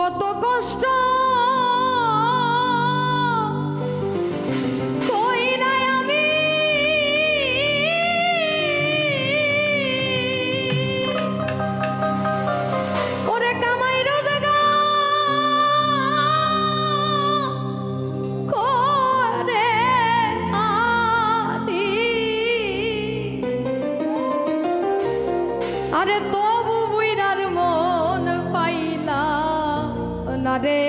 কত কষ্ট কইরাই আমি ওরে কামাই রোজগার করে আনি আরে তবু বুইরার মন পাইলা না রে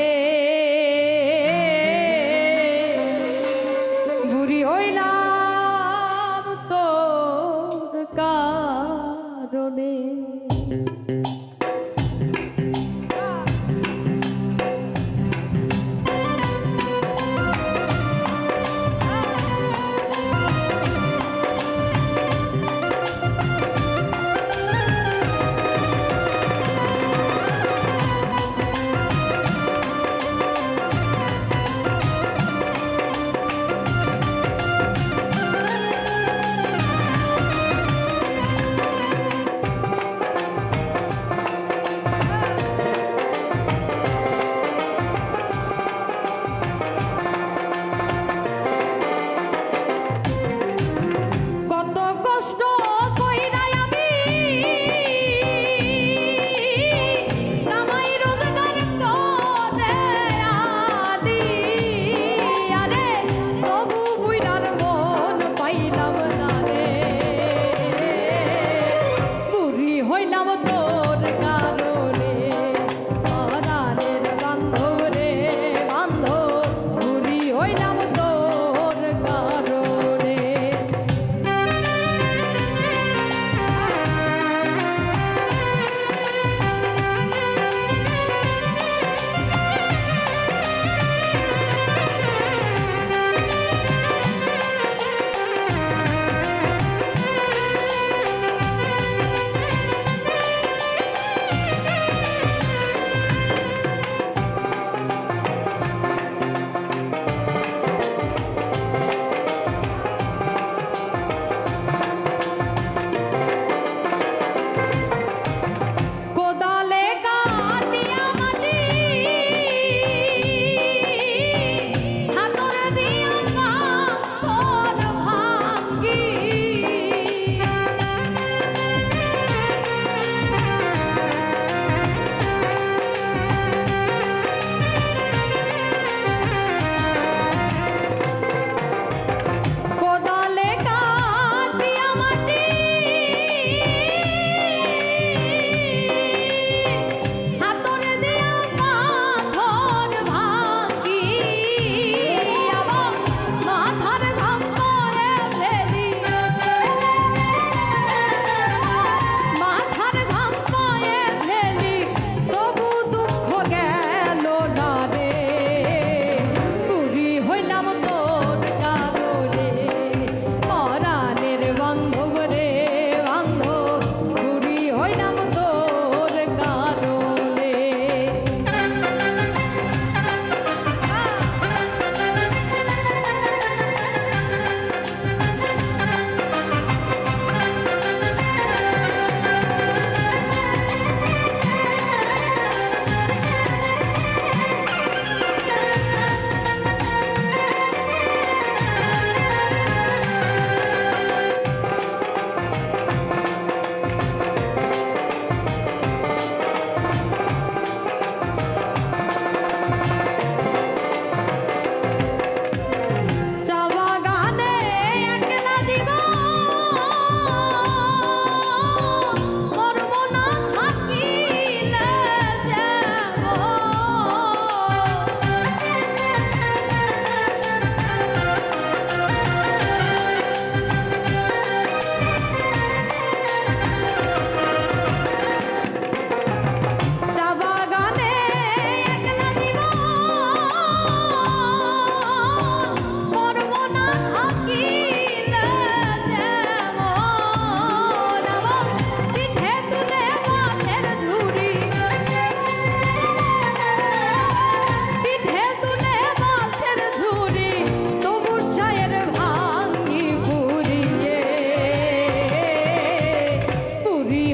বুড়ি হইলাম তোর কারণে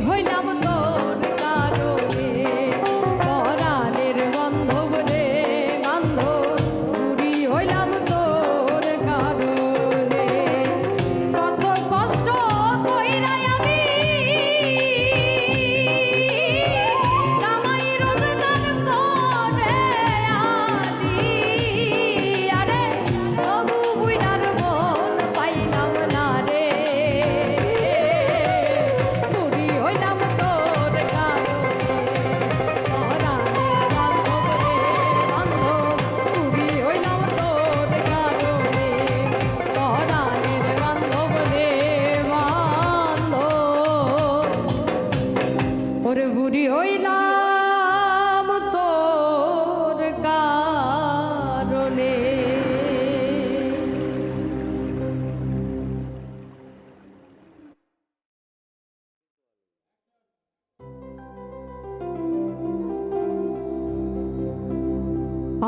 হইলাম তোর কারণে পরাণের বন্ধ ওরে বুড়ি হইলাম তোর কারণে।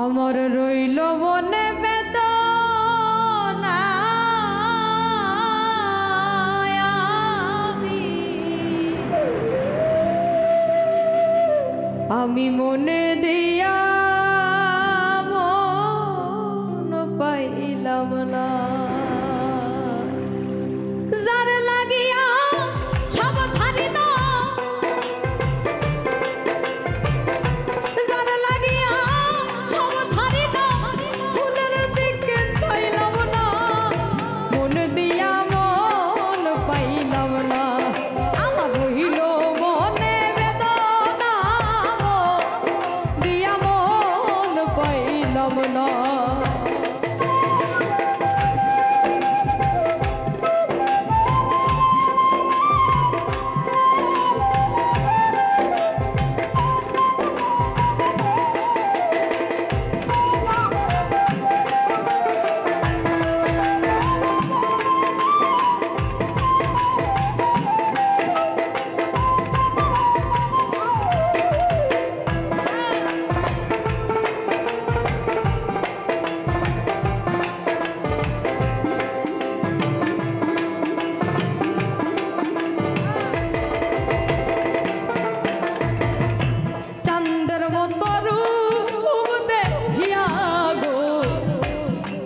আমার রইল মনে বেদনা, আমি মনে দিয়া মন পাইলাম না। যার লাগিয়া সব ছাড়ি না, যার লাগিয়া সব ছাড়ি না, ফুলের দিকে চাইলাম না, মন দিয়া মন পাইলাম না। আমার রইল মনে বেদনা, দিয়া মন পাইলাম না।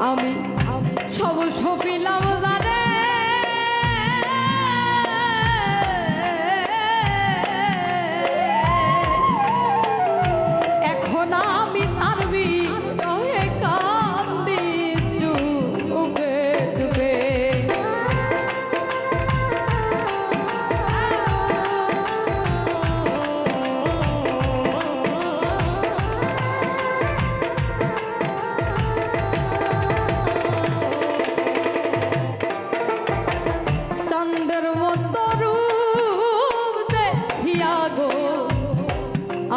আমি সব সফিলাম জানে, এখন আমি তার বিরহে কান্দি চুপে চুপে।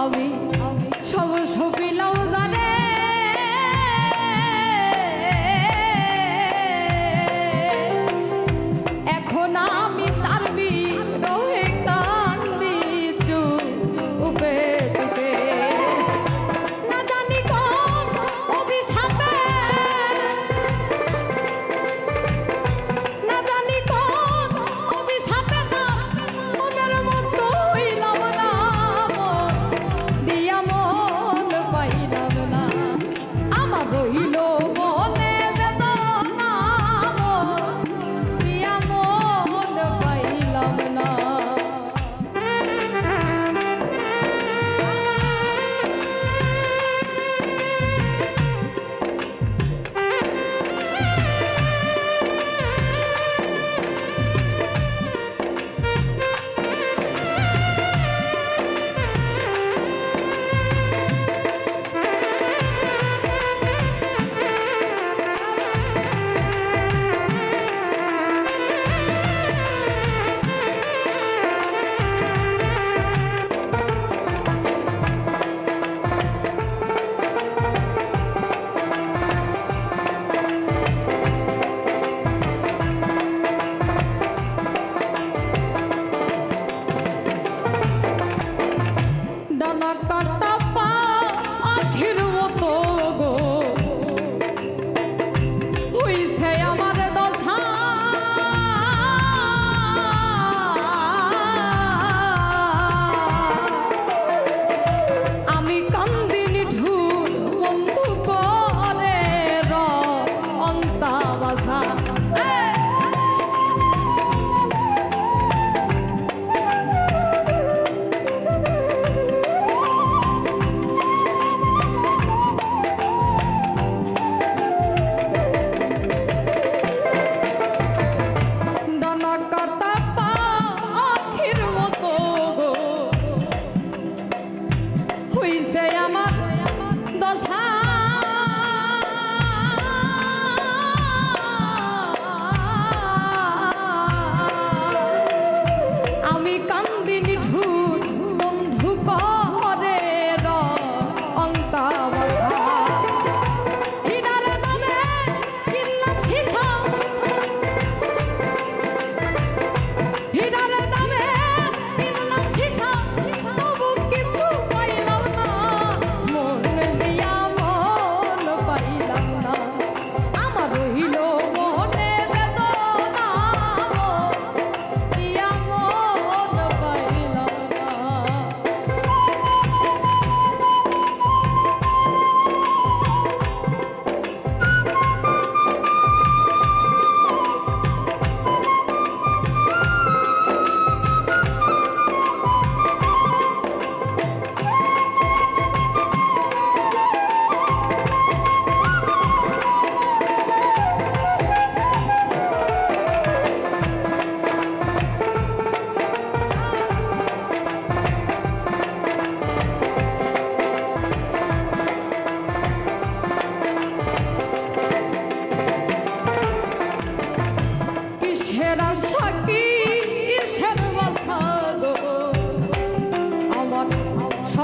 আমি সব সফিলাম জানে, এখন আমি তার বিরহে কান্দি চুপে চুপে। না জানি কোন অভিশাপে, না জানি কোন অভিশাপে মনের মতো হইলাম না, দিয়া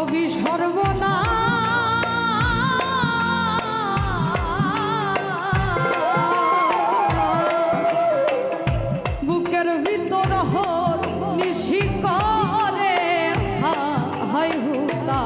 সবই সর্বনাশ বুকের ভিতর নিশি করে হাই হুলা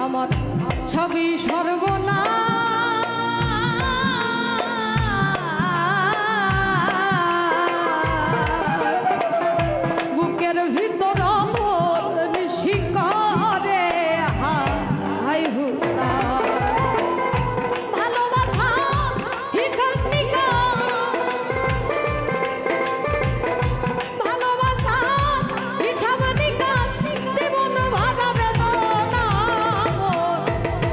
আমার সবই সর্বনাশ বুকের ভিতর নিশি করে হাই হুলা ভালোবাসা হিকার নিকা ভালোবাসা হিসাব নিকাশ জীবন ভাগা বেদনা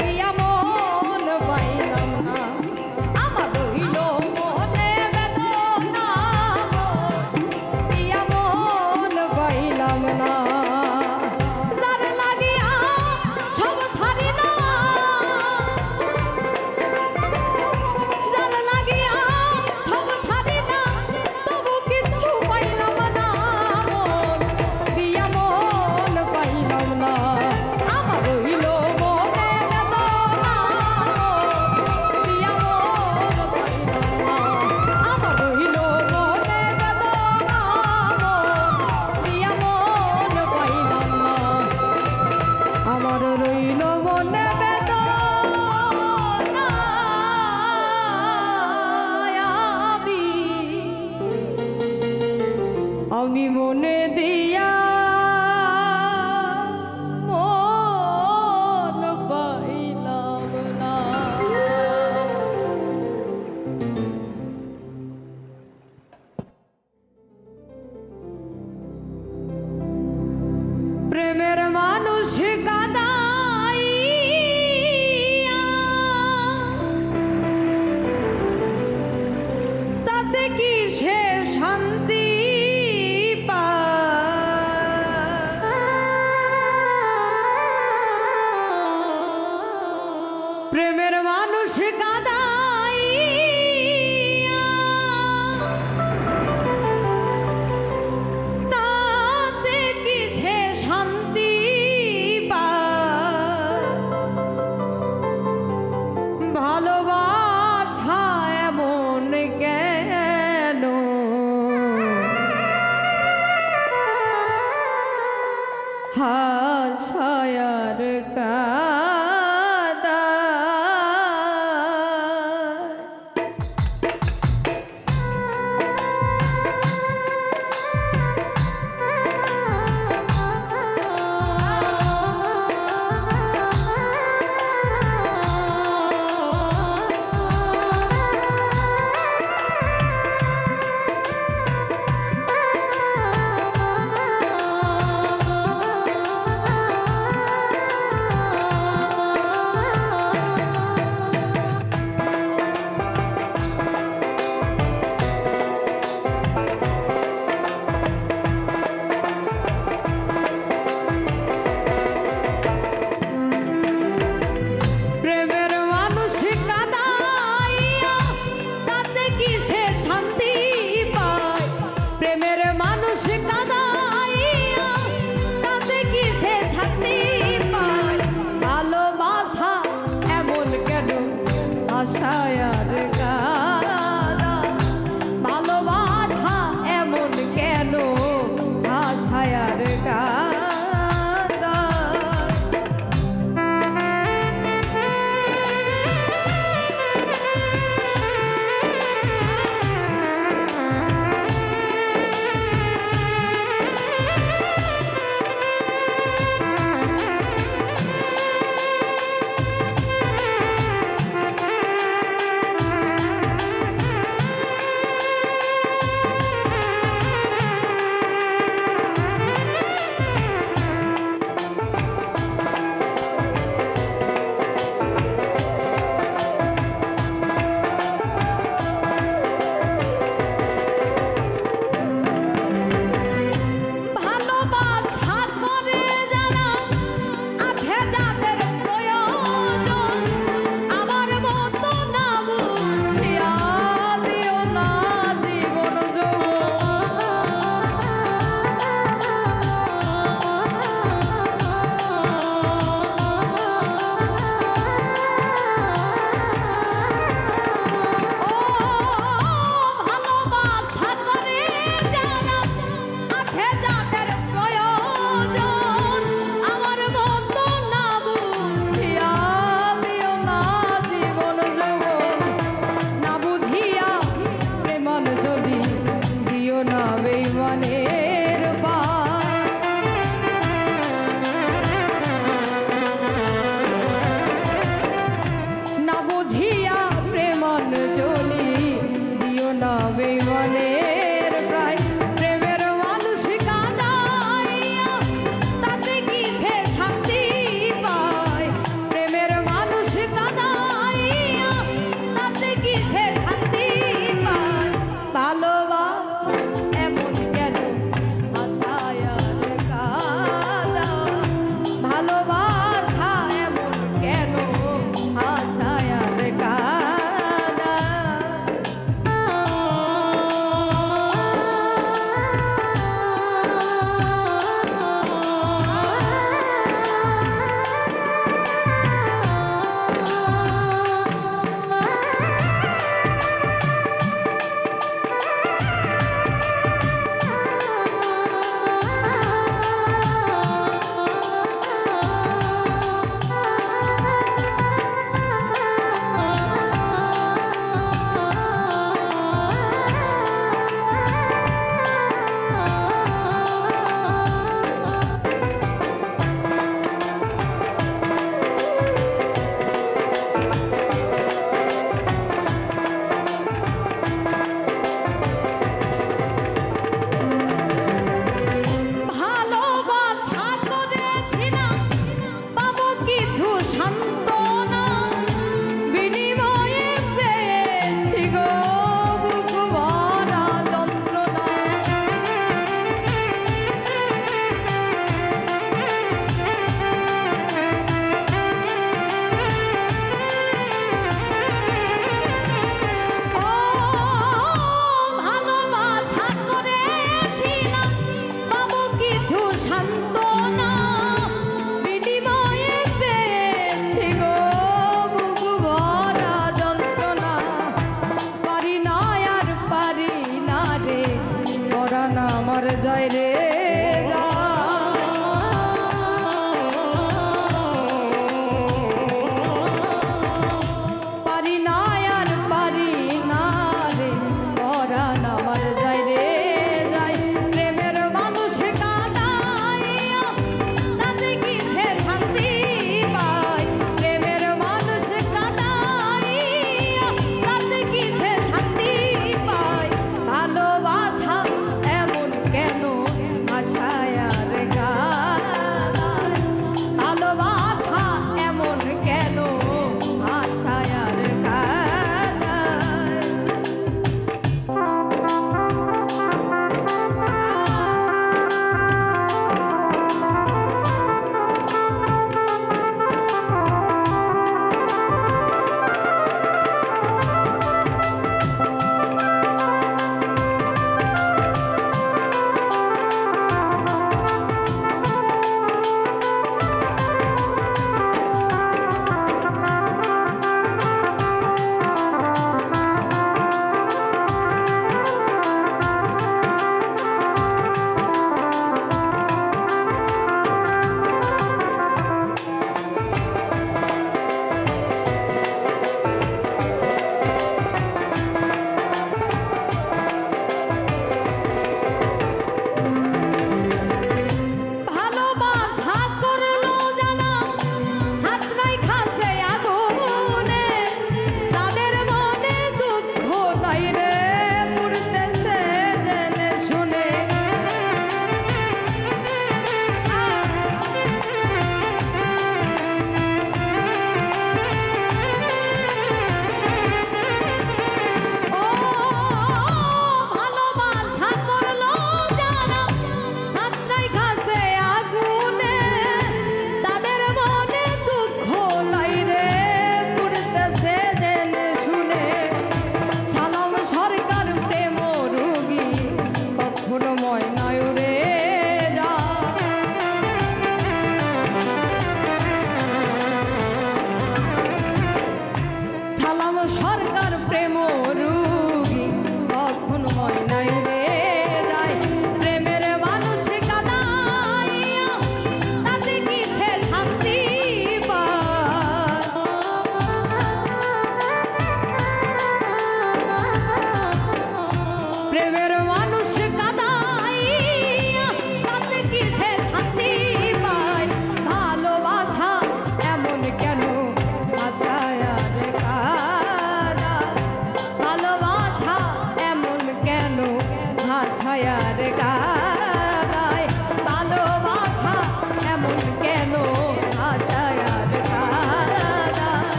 দিয়া মন পাইলাম না আমার রইল মনে বেদনা দিয়া মন পাইলাম না যার লাগিয়া সব ছাড়ি না যার লাগিয়া সব ছাড়ি না তবু কিছু পাইলাম না দিয়া মন পাইলাম না আমার রইল মনে বেদনা দিয়া মন পাইলাম না আমার রইল মনে বেদনা দিয়া মন পাইলাম না আমার রইল মনে বেদনা আমি মনে দিয়া মন পাইলাম না প্রেমের মানুষ কাদাইয়া তাতে কি সে শান্তি পায়? প্রেমের মানুষ কাদাইয়া তাতে কি সে শান্তি পায়? ভালোবাসা এমন কেন হাসায়ার কাদা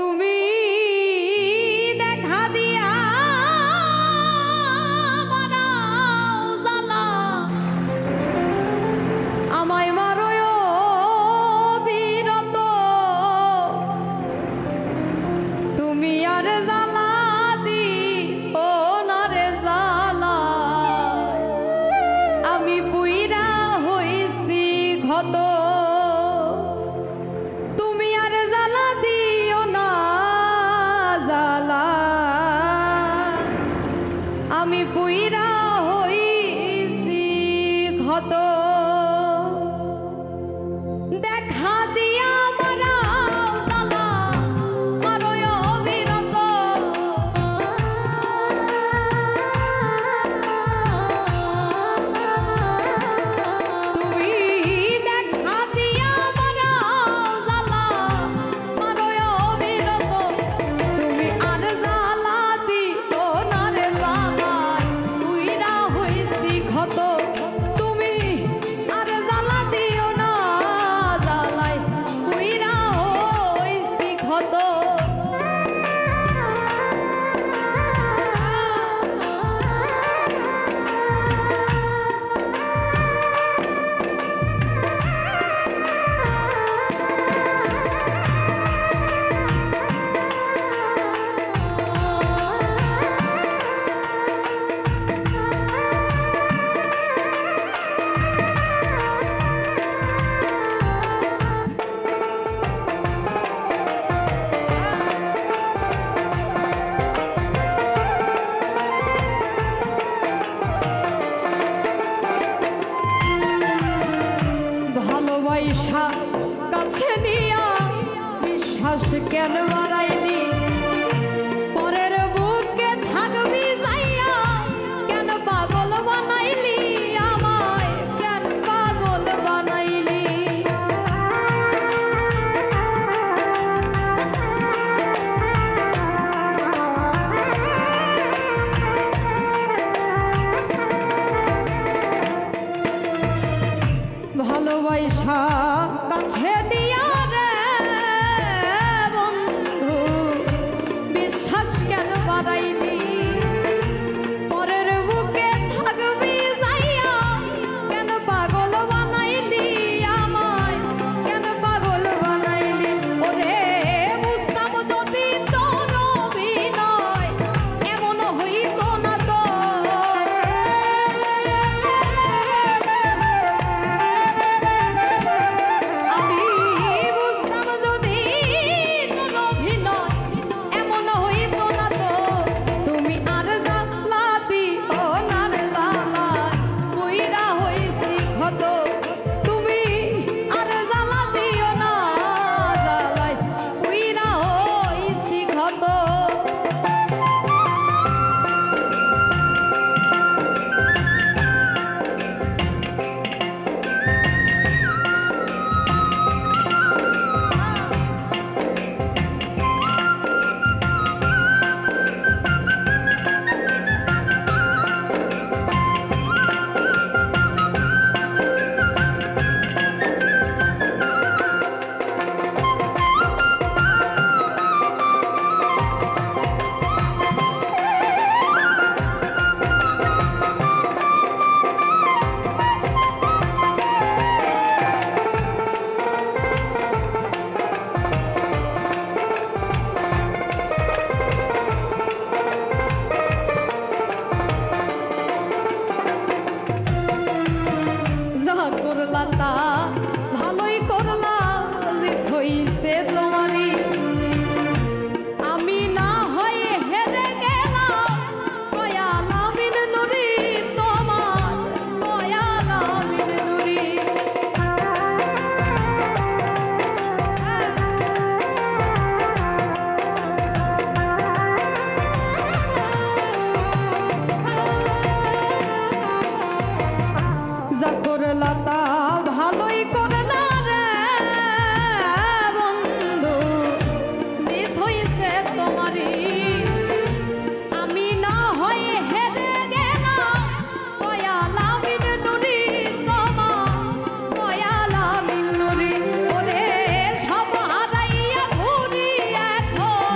তুমি দেখা দিয়া বাড়াও জ্বালা, আমায় মারোয় বিরত, তুমি আর জ্বালা দিও না রে জ্বালা, আমি পুইরা হইছি ক্ষত, তুমি আর জ্বালা দিও না জ্বালা, আমি পুইরা হইছি ক্ষত, দেখা দিয়া বাড়াও জ্বালা, মারোয় অবিরত, তুমি দেখা দিয়া বাড়াও জ্বালা, মারোয় অবিরত, তুমি আর জ্বালা দিও না রে জ্বালা, পুইরা হইছি ক্ষত, তুমি আর জ্বালা দিও না জ্বালায়, পুইরা হইছি ক্ষত। ভালোবাসা কাছে নিয়া বিশ্বাস কেন বাড়াইলি, পরের বুকে থাকবি যাইয়া কেন পাগল বানাইলি, আমায় কেন পাগল বানাইলি, ভালোবাসা কাছে দিয়া রে বন্ধু বিশ্বাস কেন বাড়াইলি, পরের বুকে থাকবি যাইয়া কেন পাগল বানাইলি, আমায় কেন পাগল বানাইলি, ওরে বুঝতাম যদি তোর অভিনয় এমন হইতো না তো, আমি বুঝতাম যদি তোর অভিনয় এমন হইতো না তো, তুমি আর জ্বালা দিও না রে জ্বালা, পুইরা হইছি ক্ষত, তুমি আর জ্বালা দিও না জ্বালায়, পুইরা হইছি ক্ষত। যা করলা তা ভালোই করলা, জিত হইছে তোমারই, আমি না হয়ে হেরে গেলাম, দয়াল আমিন নুরি তোমার, দয়াল আমিন নুরি, যা করলা তা ভালোই করলা রে বন্ধু, জিত হইছে তোমারই, আমি না হয়ে হেরে গেলাম, দয়াল আমিন নুরি তোমার, দয়াল আমিন নুরি, ওরে সব হারাইয়া ঘুরি এখন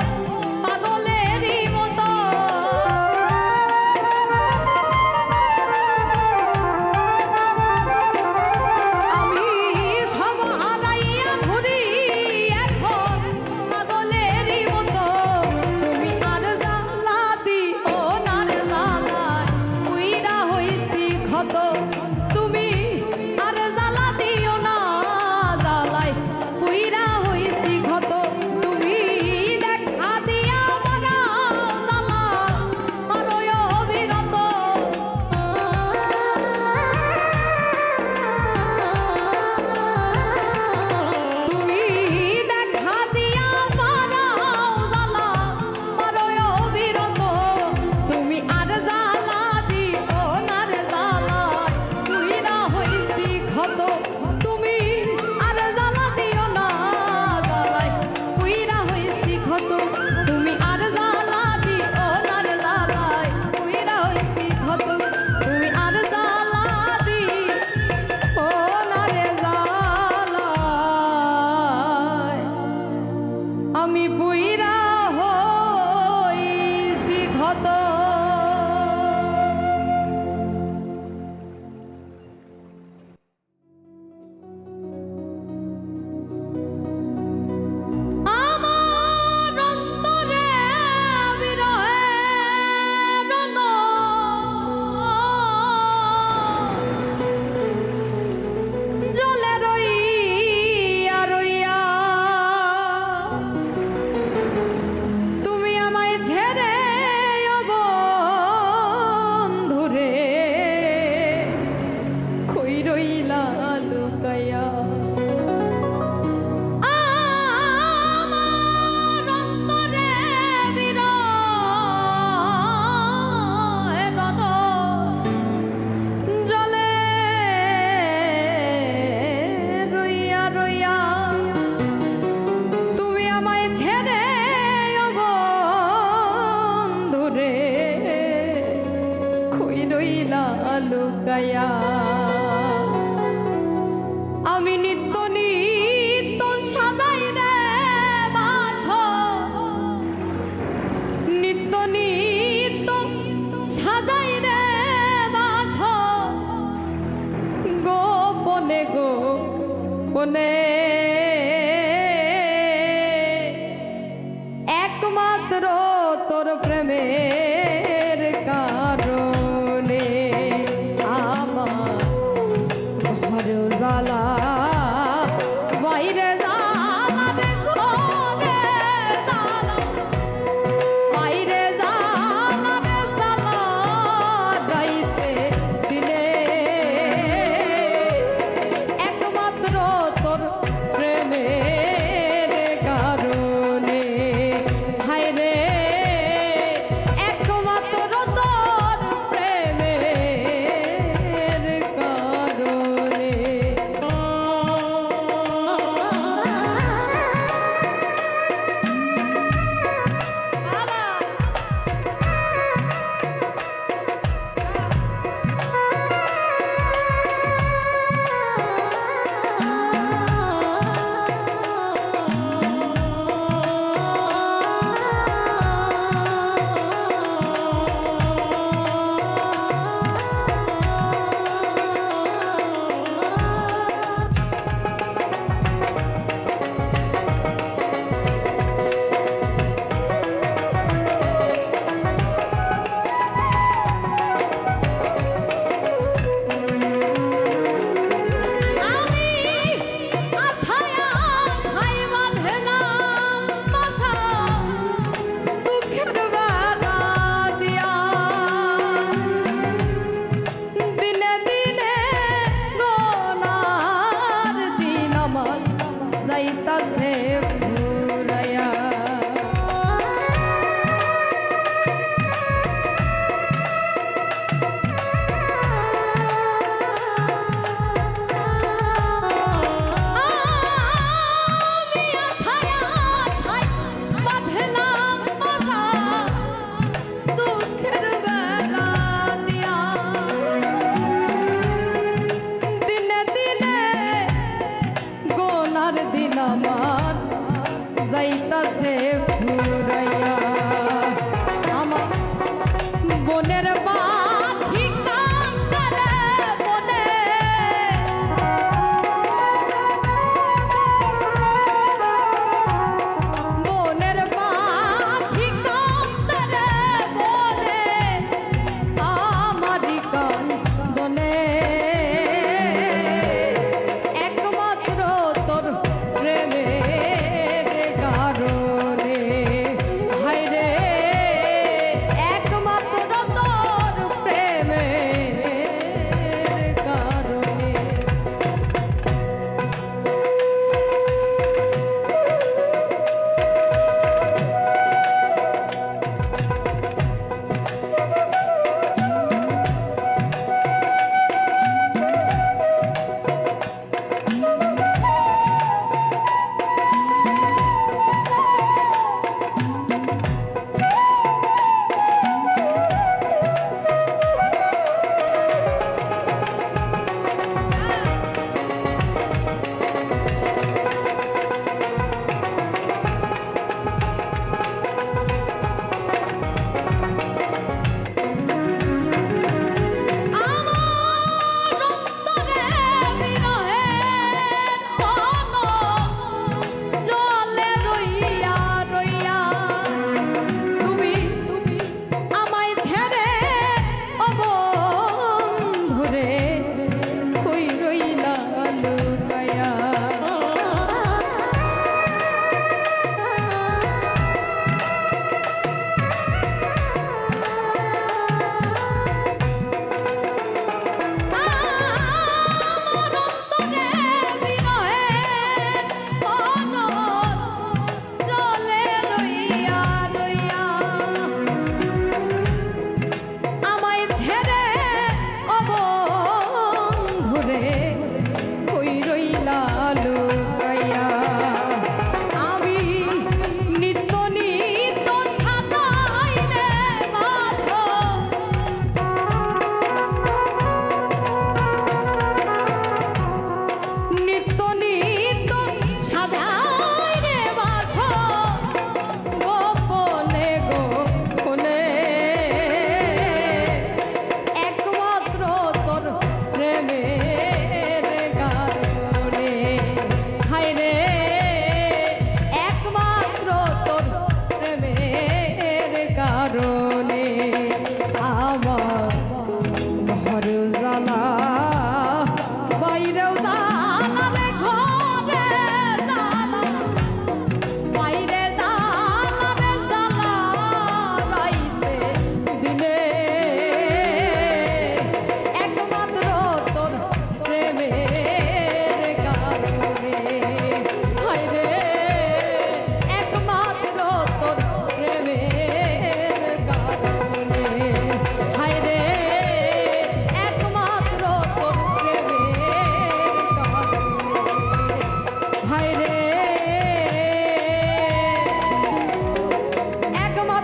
বুইরা হইছি ক্ষত আমার অন্তরে বিরহের জলে রইয়া রইয়া তুমি আমায় ছেড়ে বন্ধুরে কই রইলা লুকাইয়া আমার অন্তরে বিরহের জলে রইয়া রইয়া তুমি আমায় ছেড়ে বন্ধুরে কই রইলা লুকাইয়া আমি নিত্য নিত্য সাজাই রে বাস নিত্য নিত্য সাজাই রে বাস গোপনে গোপনে একমাত্র তোর প্রেমের কারণে আমার ঘর জ্বালা বাইরে জ্বালা রে ঘরে জ্বালা বাইরে জ্বালা রে জ্বালা রাইতে দিনে একমাত্র তোর প্রেমের কারণে হায় রে একমাত্র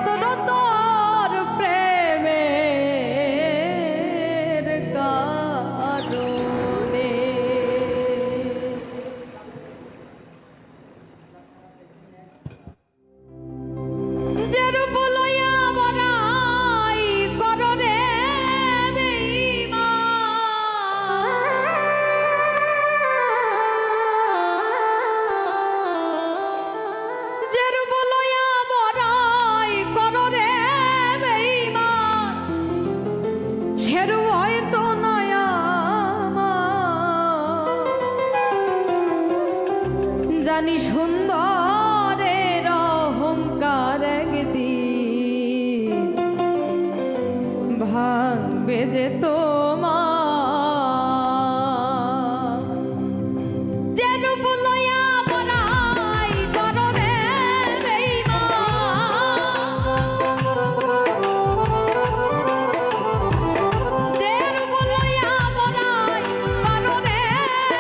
একমাত্র তোর প্রেমের কারণে যে রূপ লইয়া বড়াই কররে জানি সুন্দরের অহংকার একদিন ভাঙবে যে তোমার যে রূপ লইয়া বড়াই কররে যে রূপ লইয়া বড়াই কররে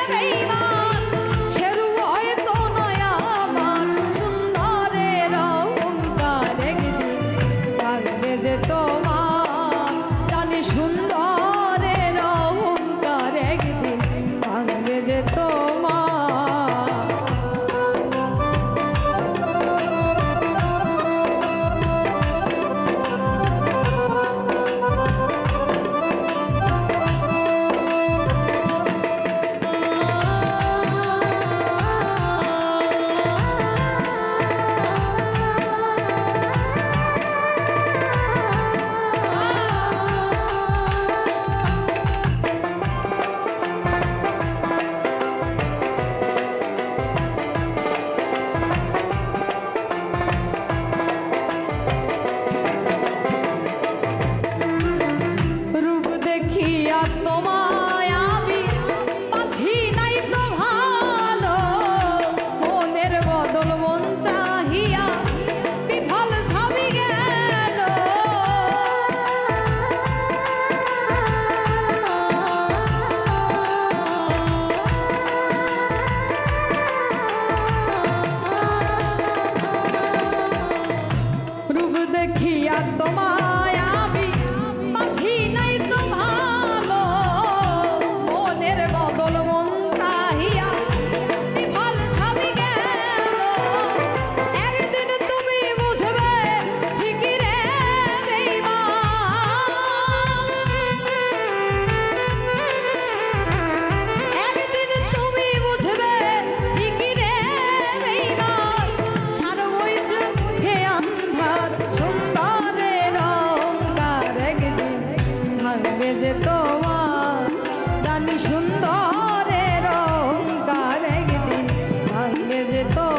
বেঈমান সে রূপ হয়তো নয় আমার সুন্দরের অহংকার একদিন ভাঙবে যে তোমার জানি সুন্দরের অহংকার একদিন ভাঙবে যে তোমার দেখিয়া তোমায় আমি বাসি নাই তো ভালো মনের বদল মন চাহিয়া বিফল সবই গেল রূপ দেখিয়া তোমায় আমি বাসি নাই তো ভালো মনের বদল মন চাহিয়া বিফল সবই গেল একদিন তুমি বুঝবে ঠিকই রে একদিন তুমি বুঝবে ঠিকই রে বেঈমান সারবই চোখে আন্ধার সুন্দরের অহংকার একদিন ভাঙবে যে তোমার জানি সুন্দরের অহংকার একদিন ভাঙবে যে তোমার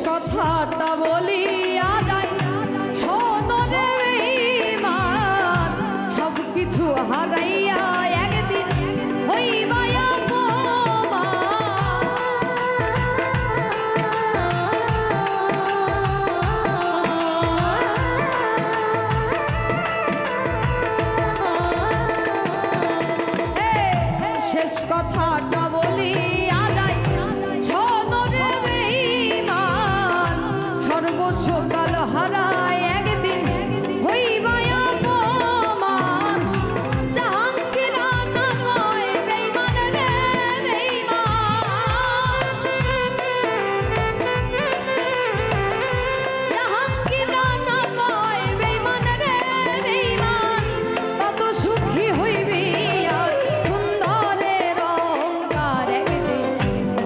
কথাটা বলিয়া যাই শোনো রে বেঈমান সব কিছু হারাইয়া একদিন হইবা শেষ কথাটা বলিয়া যাই শোনো রে বেঈমান সর্বস্ব কাল হারায় একদিন হইবা অপমান জাহাঙ্গীর না কয় বেঈমান রে বেঈমান জাহাঙ্গীর না কয় বেঈমান রে বেঈমান কত সুখী হইবি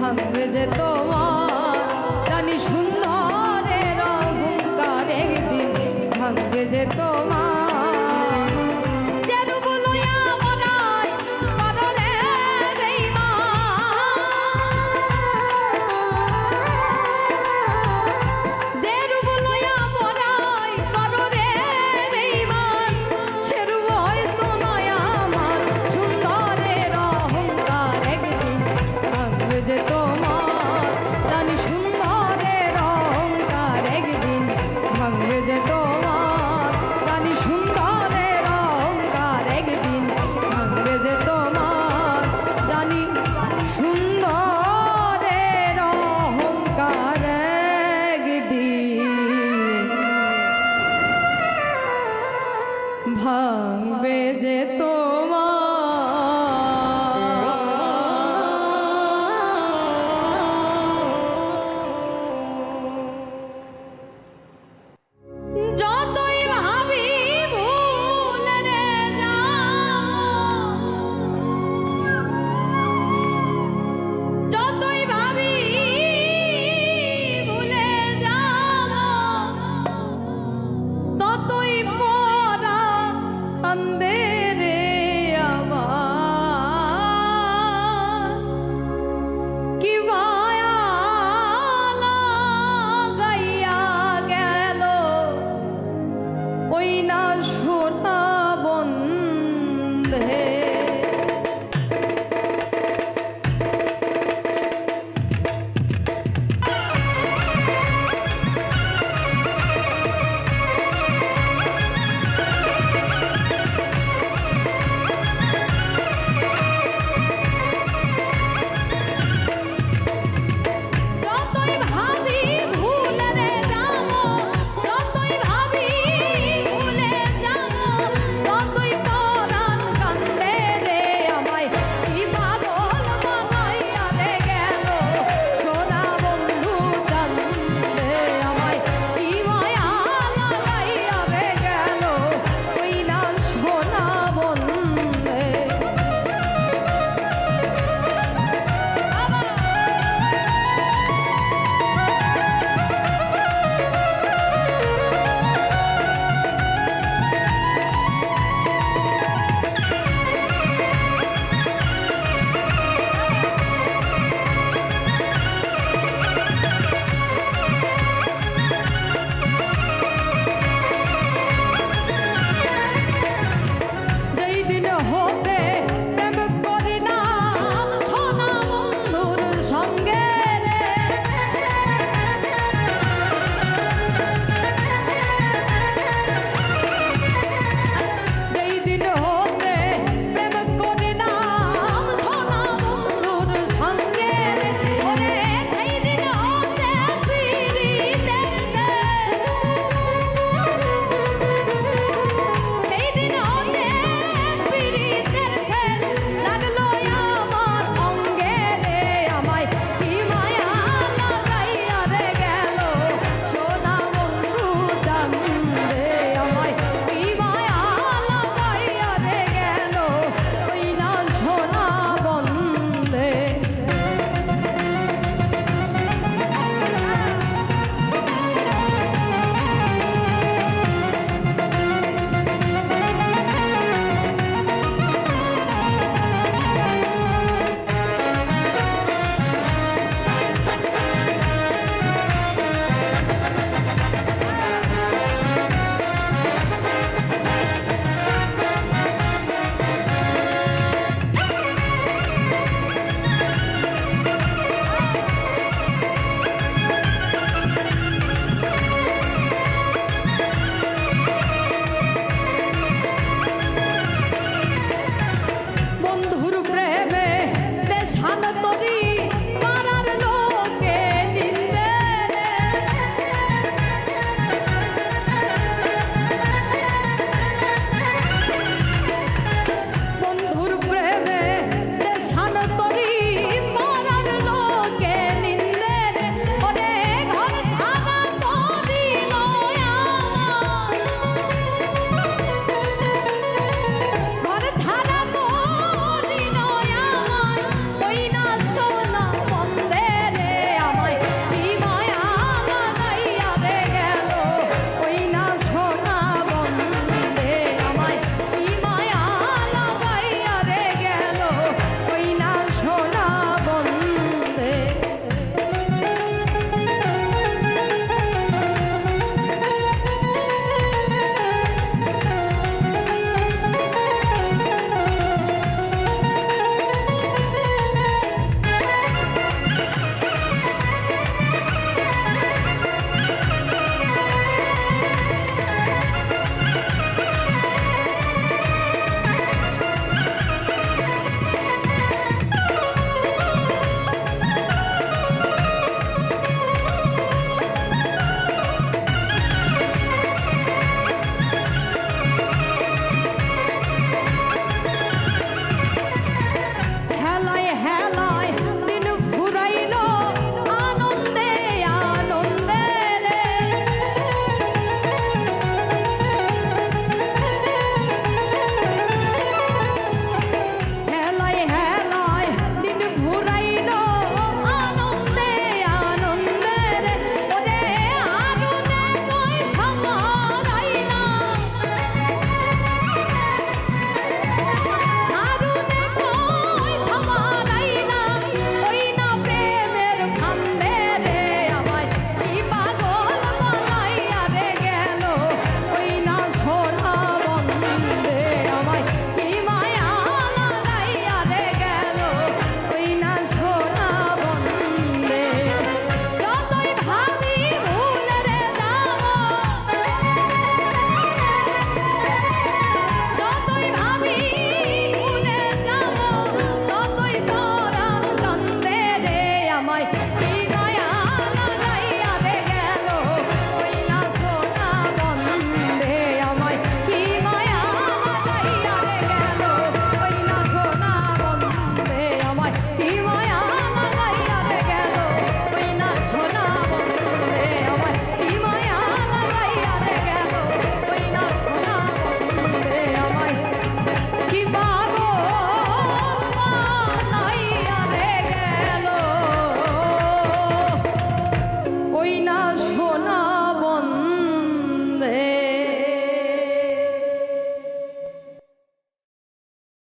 ভাঙবে যে তোমার জানি সুন্দরের অহংকার একদিন ভাঙবে যে তোমার